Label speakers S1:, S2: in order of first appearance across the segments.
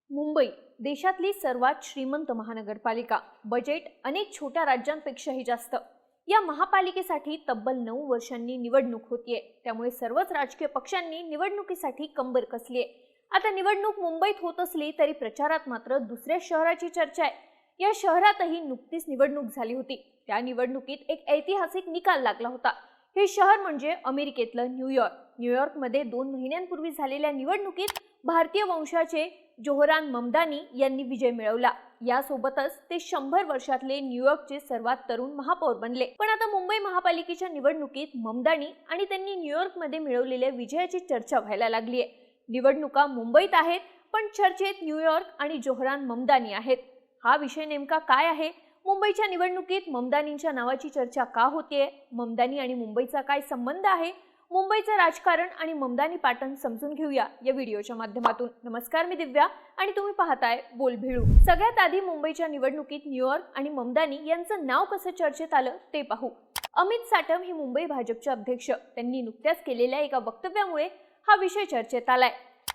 S1: मुंबई देशातली सर्वात श्रीमंत महानगरपालिका, बजेट अनेक छोट्या राज्यांपेक्षाही जास्त। या महापालिकेसाठी तब्बल 9 वर्षांनी निवडणूक होतीये, त्यामुळे सर्वच राजकीय पक्षांनी निवडणुकीसाठी कंबर कसलीये। आता निवडणूक मुंबईत होत असली तरी प्रचारात मात्र दुसऱ्या शहराची चर्चा आहे। या शहरातही नुकतीच निवडणूक झाली होती। त्या निवडणुकीत एक ऐतिहासिक निकाल लागला होता। हे शहर म्हणजे अमेरिकेतलं न्यूयॉर्क। न्यूयॉर्कमध्ये 2 महिन्यांपूर्वी झालेल्या निवडणुकीत भारतीय वंशाचे जोहरान ममदानी यांनी विजय मिळवला। यासोबतच ते 100 वर्षातले न्यूयॉर्कचे सर्वात तरुण महापौर बनले। पण आता मुंबई महापालिकेच्या निवडणुकीत ममदानी आणि त्यांनी न्यूयॉर्कमध्ये मिळवलेल्या विजयाची चर्चा व्हायला लागली आहे। निवडणुका मुंबईत आहेत, पण चर्चेत न्यूयॉर्क आणि जोहरान ममदानी आहेत। हा विषय नेमका काय आहे? मुंबईच्या निवडणुकीत ममदानींच्या नावाची चर्चा का होतीये? ममदानी आणि मुंबईचा काय संबंध आहे? मुंबईचं राजकारण आणि ममदानी पॅटर्न समजून घेऊया या व्हिडिओच्या माध्यमातून। नमस्कार, मी दिव्या आणि तुम्ही पाहताय बोलभिळू। सगळ्यात आधी मुंबईच्या निवडणुकीत न्यूयॉर्क आणि ममदानी यांचं नाव कसं चर्चेत आलं ते पाहू। अमित साटम हे मुंबई भाजपचे अध्यक्ष, त्यांनी नुकत्याच केलेल्या एका वक्तव्यामुळे हा विषय चर्चेत आलाय।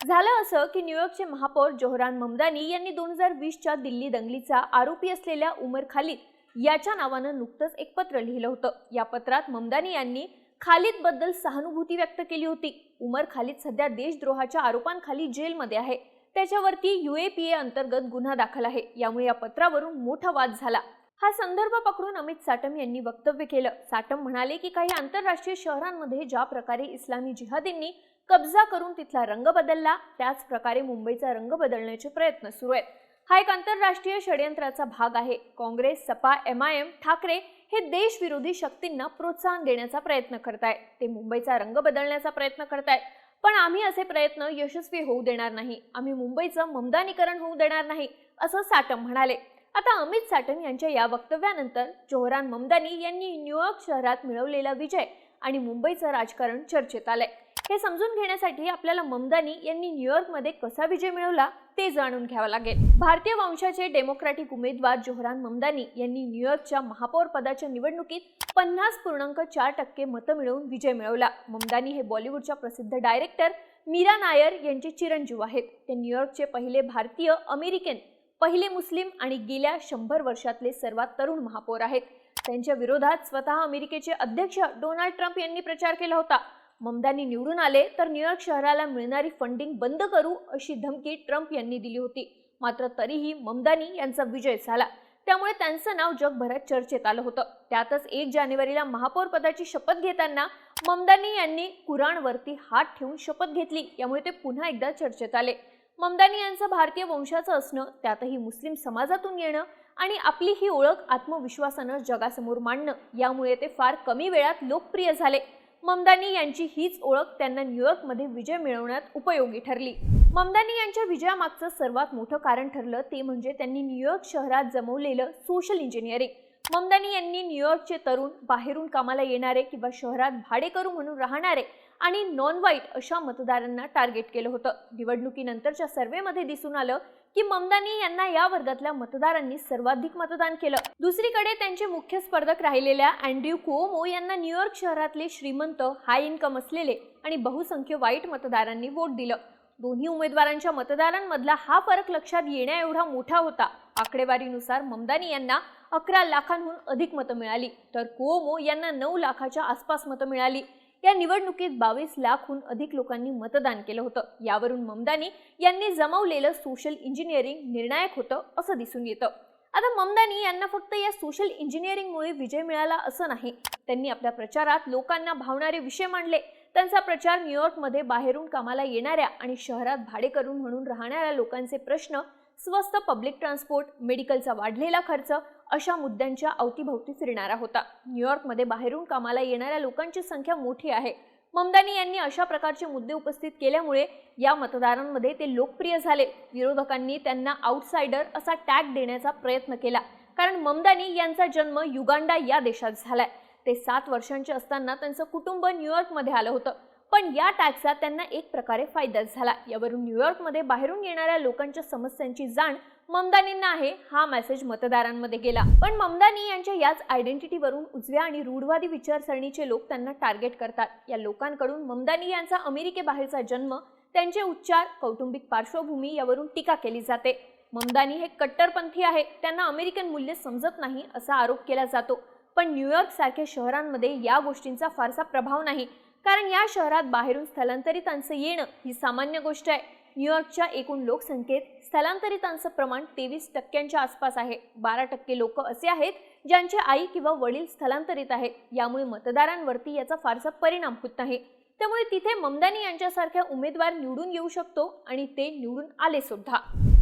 S1: झालं असं की न्यूयॉर्कचे महापौर जोहरान ममदानी यांनी 2020च्या दिल्ली दंगलीचा आरोपी असलेल्या उमर खालिद याच्या नावानं नुकतंच एक पत्र लिहिलं होतं। या पत्रात ममदानी यांनी खालिद बद्दल सहानुभूती व्यक्त केली होती। उमर खालिद सध्या देशद्रोहाच्या आरोपांखाली जेलमध्ये आहे। त्याच्यावरती UAPA अंतर्गत गुन्हा दाखल आहे। यामुळे या पत्रावरून मोठा वाद झाला। हा संदर्भ पकडून अमित साटम यांनी वक्तव्य केलं। साटम म्हणाले की काही आंतरराष्ट्रीय शहरांमध्ये ज्या प्रकारे इस्लामी जिहादींनी कब्जा करून तिथला रंग बदलला, त्याच प्रकारे मुंबईचा रंग बदलण्याचे प्रयत्न सुरू आहेत। हा एक आंतरराष्ट्रीय षडयंत्राचा भाग आहे। काँग्रेस, सपा, MIM, ठाकरे हे देशविरोधी शक्तींना प्रोत्साहन देण्याचा प्रयत्न करतायत। ते मुंबईचा रंग बदलण्याचा प्रयत्न करतायत, पण आम्ही असे प्रयत्न यशस्वी होऊ देणार नाही। आम्ही मुंबईचं ममदानीकरण होऊ देणार नाही, असं साटम म्हणाले। आता अमित साटम यांच्या या वक्तव्यानंतर जोहरान ममदानी यांनी न्यूयॉर्क शहरात मिळवलेला विजय आणि मुंबईचं राजकारण चर्चेत आलंय। हे समजून घेण्यासाठी आपल्याला ममदानी यांनी न्यूयॉर्कमध्ये कसा विजय मिळवला ते जाणून घ्यावं लागेल। भारतीय वंशाचे डेमोक्रॅटिक उमेदवार जोहरान ममदानी यांनी न्यूयॉर्कच्या महापौर पदाच्या निवडणुकीत 50.4% मतं मिळवून विजय मिळवला। ममदानी हे बॉलिवूडच्या प्रसिद्ध डायरेक्टर मीरा नायर यांचे चिरंजीव आहेत। ते न्यूयॉर्कचे पहिले भारतीय अमेरिकन, पहिले मुस्लिम आणि गेल्या 100 वर्षातले सर्वात तरुण महापौर आहेत। त्यांच्या विरोधात स्वतः अमेरिकेचे अध्यक्ष डोनाल्ड ट्रम्प यांनी प्रचार केला होता। ममदानी निवडून आले तर न्यूयॉर्क शहराला मिळणारी फंडिंग बंद करू अशी धमकी ट्रम्प यांनी दिली होती। मात्र तरीही ममदानी यांचा विजय झाला, त्यामुळे त्यांचं नाव जगभरात चर्चेत आलं होतं। त्यातच 1 जानेवारीला महापौर पदाची शपथ घेताना ममदानी यांनी कुराणवरती हात ठेवून शपथ घेतली, यामुळे ते पुन्हा एकदा चर्चेत आले। ममदानी यांचं भारतीय वंशाचं असणं, त्यातही मुस्लिम समाजातून येणं आणि आपली ही ओळख आत्मविश्वासानं जगासमोर मांडणं, यामुळे ते फार कमी वेळात लोकप्रिय झाले। ममदानी यांची हीच ओळख त्यांना न्यूयॉर्कमध्ये विजय मिळवण्यात उपयोगी ठरली। ममदानी यांच्या विजयामागचं सर्वात मोठं कारण ठरलं ते म्हणजे त्यांनी न्यूयॉर्क शहरात जमवलेलं सोशल इंजिनिअरिंग। ममदानी यांनी न्यूयॉर्कचे तरुण, बाहेरून कामाला येणारे किंवा शहरात भाडेकरू म्हणून राहणारे आणि नॉन व्हाईट अशा मतदारांना टार्गेट केलं होतं। निवडणुकीनंतरच्या सर्व्हेमध्ये दिसून आलं की ममदानी यांना या वर्गातल्या मतदारांनी सर्वाधिक मतदान केलं। दुसरीकडे त्यांचे मुख्य स्पर्धक राहिलेल्या अँड्र्यू कुओमो यांना न्यूयॉर्क शहरातले श्रीमंत, हाय इन्कम असलेले आणि बहुसंख्य व्हाईट मतदारांनी वोट दिलं। दोन्ही उमेदवारांच्या मतदारांमधला हा फरक लक्षात येण्याएवढा मोठा होता। आकडेवारीनुसार ममदानी यांना 11 लाखांहून अधिक मतं मिळाली, तर कुओमो यांना 9 लाखाच्या आसपास मतं मिळाली। या निवडणुकीत 22 लाखहून अधिक लोकांनी मतदान केलं होतं। यावरून ममदानी यांनी जमवलेलं सोशल इंजिनिअरिंग निर्णायक होतं असं दिसून येतं। आता ममदानी यांना फक्त या सोशल इंजिनिअरिंगमुळे विजय मिळाला असं नाही, त्यांनी आपल्या प्रचारात लोकांना भावणारे विषय मांडले। त्यांचा प्रचार न्यूयॉर्कमध्ये बाहेरून कामाला येणाऱ्या आणि शहरात भाडेकरू म्हणून राहणाऱ्या लोकांचे प्रश्न, स्वस्त पब्लिक ट्रान्सपोर्ट, मेडिकलचा वाढलेला खर्च अशा मुद्द्यांच्या अवतीभोवती फिरणारा होता। न्यूयॉर्कमध्ये बाहेरून कामाला येणाऱ्या लोकांची संख्या मोठी आहे। ममदानी यांनी अशा प्रकारचे मुद्दे उपस्थित केल्यामुळे या मतदारांमध्ये ते लोकप्रिय झाले। विरोधकांनी त्यांना आउटसाइडर असा टॅग देण्याचा प्रयत्न केला, कारण ममदानी यांचा जन्म युगांडा या देशात झालाय। ते 7 वर्षांचे असताना त्यांचं कुटुंब न्यूयॉर्कमध्ये आलं होतं, पण या टॅगचा त्यांना एक प्रकारे फायदाच झाला। यावरून न्यूयॉर्कमध्ये बाहेरून येणाऱ्या लोकांच्या समस्यांची जाण ममदानींना आहे, हा मेसेज मतदारांमध्ये गेला। पण ममदानी यांच्या याच आयडेंटिटीवरून उजव्या आणि रूढवादी विचारसरणीचे लोक त्यांना टार्गेट करतात। या लोकांकडून ममदानी यांचा अमेरिकेबाहेरचा जन्म, त्यांचे उच्चार, कौटुंबिक पार्श्वभूमी यावरून टीका केली जाते. ममदानी हे कट्टरपंथी आहे, त्यांना अमेरिकन मूल्य समजत नाही असा आरोप केला जातो. पण न्यूयॉर्क सारख्या शहरांमध्ये या गोष्टींचा फारसा प्रभाव नाही, कारण या शहरात बाहेरून स्थलांतरितांचं येणं ही सामान्य गोष्ट आहे. न्यूयॉर्कच्या एकूण लोकसंख्येत स्थलांतरितांचं प्रमाण 23% आसपास आहे. 12% लोक असे आहेत ज्यांचे आई किंवा वडील स्थलांतरित आहेत. यामुळे मतदारांवरती याचा फारसा परिणाम होत नाही. त्यामुळे तिथे ममदानी यांच्यासारख्या उमेदवार निवडून येऊ शकतो आणि ते निवडून आले सुद्धा.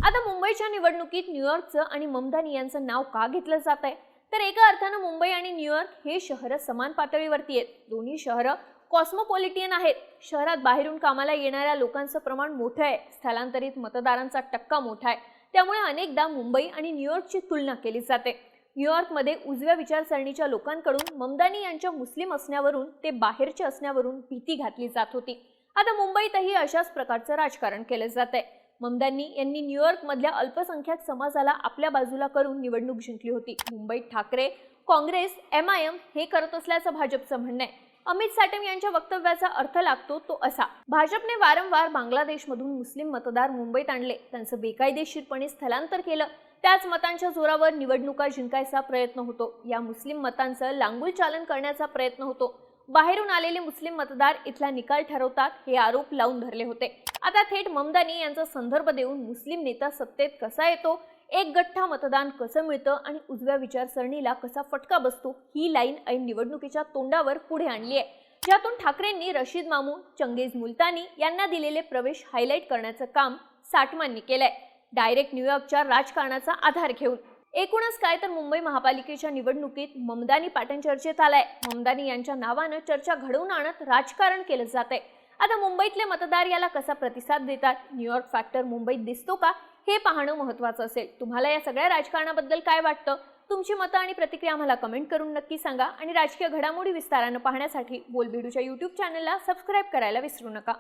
S1: आता मुंबईच्या निवडणुकीत न्यूयॉर्कचं आणि ममदानी यांचं नाव का घेतलं जात आहे, तर एका अर्थानं मुंबई आणि न्यूयॉर्क हे शहरं समान पातळीवरती आहेत. दोन्ही शहरं कॉस्मोपॉलिटियन आहेत. शहरात बाहेरून कामाला येणाऱ्या लोकांचं प्रमाण मोठं आहे. स्थलांतरित मतदारांचा टक्का मोठा आहे. त्यामुळे अनेकदा मुंबई आणि न्यूयॉर्कची तुलना केली जाते. न्यूयॉर्कमध्ये उजव्या विचारसरणीच्या लोकांकडून ममदानी यांच्या मुस्लिम असण्यावरून ते बाहेरचे असण्यावरून भीती घातली जात होती. आता मुंबईतही अशाच प्रकारचं राजकारण केलं जात आहे. ममदानी यांनी न्यूयॉर्कमधल्या अल्पसंख्याक समाजाला आपल्या बाजूला करून निवडणूक जिंकली होती. मुंबईत ठाकरे, काँग्रेस, MIM हे करत असल्याचं भाजपचं म्हणणं आहे. अमित साटम यांच्या वक्तव्याचा अर्थ लागतो तो असा: भाजपने वारंवार बांगलादेशमधून मुस्लिम मतदार मुंबईत आणले, त्यांचं बेकायदेशीरपणे स्थलांतर केलं, त्याच मतांच्या जोरावर निवडणुका जिंकायचा प्रयत्न होतो. या मुस्लिम मतांचं लांगुलचालन करण्याचा प्रयत्न होतो. बाहेरून आलेले मुस्लिम मतदार इथला निकाल ठरवतात हे आरोप लावून धरले होते. आता थेट ममदानी यांचा संदर्भ देऊन मुस्लिम नेता सत्तेत कसा येतो, एक गठ्ठा मतदान कसं मिळतं आणि उजव्या विचारसरणीला कसा फटका बसतो ही लाईन ऐन निवडणुकीच्या तोंडावर पुढे आणली आहे, ज्यातून ठाकरेंनी रशीद मामून, चंगेज मुलतानी यांना दिलेले प्रवेश हायलाईट करण्याचं काम साटमांनी केलंय, डायरेक्ट न्यूयॉर्कच्या राजकारणाचा आधार घेऊन. एकूणच काय तर मुंबई महापालिकेच्या निवडणुकीत ममदानी पॅटर्न चर्चेत आलाय. ममदानी यांच्या नावानं चर्चा घडवून आणत राजकारण केलं जात आहे. आता मुंबईतले मतदार याला कसा प्रतिसाद देतात, न्यूयॉर्क फॅक्टर मुंबईत दिसतो का, हे पाहणं महत्त्वाचं असेल. तुम्हाला या सगळ्या राजकारणाबद्दल काय वाटतं? तुमची मतं आणि प्रतिक्रिया आम्हाला कमेंट करून नक्की सांगा आणि राजकीय घडामोडी विस्तारानं पाहण्यासाठी बोलबिडूच्या YouTube चॅनलला सबस्क्राईब करायला विसरू नका.